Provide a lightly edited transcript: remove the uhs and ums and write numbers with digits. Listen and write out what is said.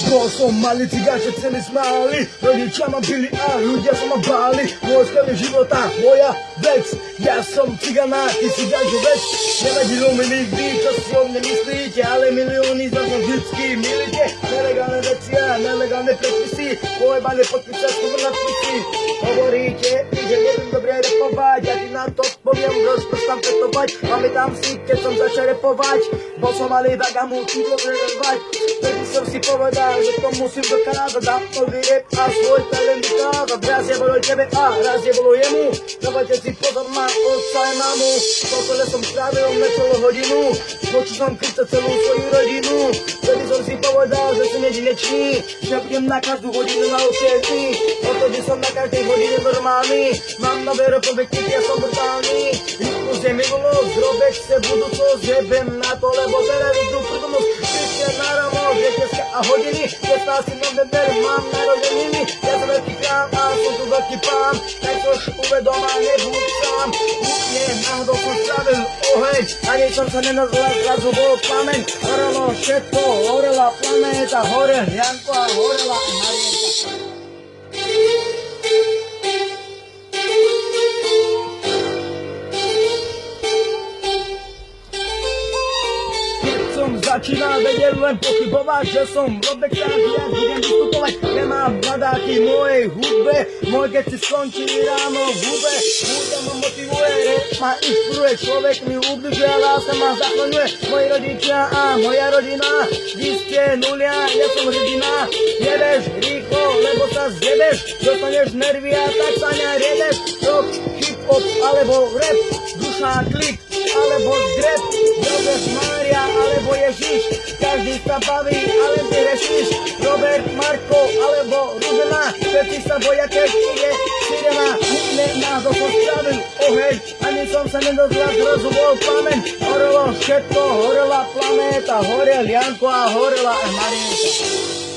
Bol som malý cigár, že celý smáli, rodičia ma byli a ľudia sa ma báli. Môj skvelý života, moja vec, ja som cigana, ty si ďalšiu vec. Nevadilo mi nikdy, čo si o mne myslíte, ale milióny za to vždycky milíte. Nelegálne veci a nelegálne predpisy, pojebané podpísať skôr nadpisy. Hovoríte, že neviem dobre repovať, ja ti na to poviem, rozprostam petovať. Pamätám si, keď som začal repovať, bol som malý tak a musím dobre repovať. Vtedy som si povedal, že to musím dokázať, dám nový rap a svoj talent dokázať. Raz je bolo tebe a raz je bolo jemu, dávajte si pozor na otca a mamu. Posledne som strávil na celú hodinu, počul som kričať celú svoju rodinu. Vtedy som si povedal, že som jedinečný, že budem na každú hodinu na usiedný. Odtedy som na každej hodine normálny, mám nové ropové knihy, ja som brutálny. Rytmus je minulosť, zrobeť se budúcnosť, jebem na to, lebo teraz idú prítomnosť. Prište na rovnosť, je dneska a hodiny, 15. november mám narodeniny. Ja som veľký krám a som tu veľký pán, tak to už uvedom a nebuď sám. Úplne náhodou som spravil oheň, ani som sa nenazval, zrazu bol plameň. Horelo všetko, horela planéta, horel Janko a horela Marienka. Začínal vedieť len pochybovať, že som Robek sám, ja budem vystupovať. Nemám nadáky v mojej hudbe, môj keď si skončí ráno v hube. Hudba ma motivuje, rap ma inspiruje, človek mi ubližuje, láska ma zachraňuje. Moji rodičia a moja rodina, vy ste nulia, ja som hrdina. Jedeš rýchlo, lebo sa zjebeš, dostaneš nervy a tak sa neriedeš. Rock, hip-hop alebo rap, duša klik alebo drep, Robert Mária alebo Ježiš, každý sa baví, ale ty rešíš. Robert, Marko alebo Rudena, všetci sa boja, keď ide sirena. Hudne nás som spravil oheň, ani som sa nedozval, zrazu bol plameň. Horelo všetko, horela planéta, horel Janko a horela Marienka.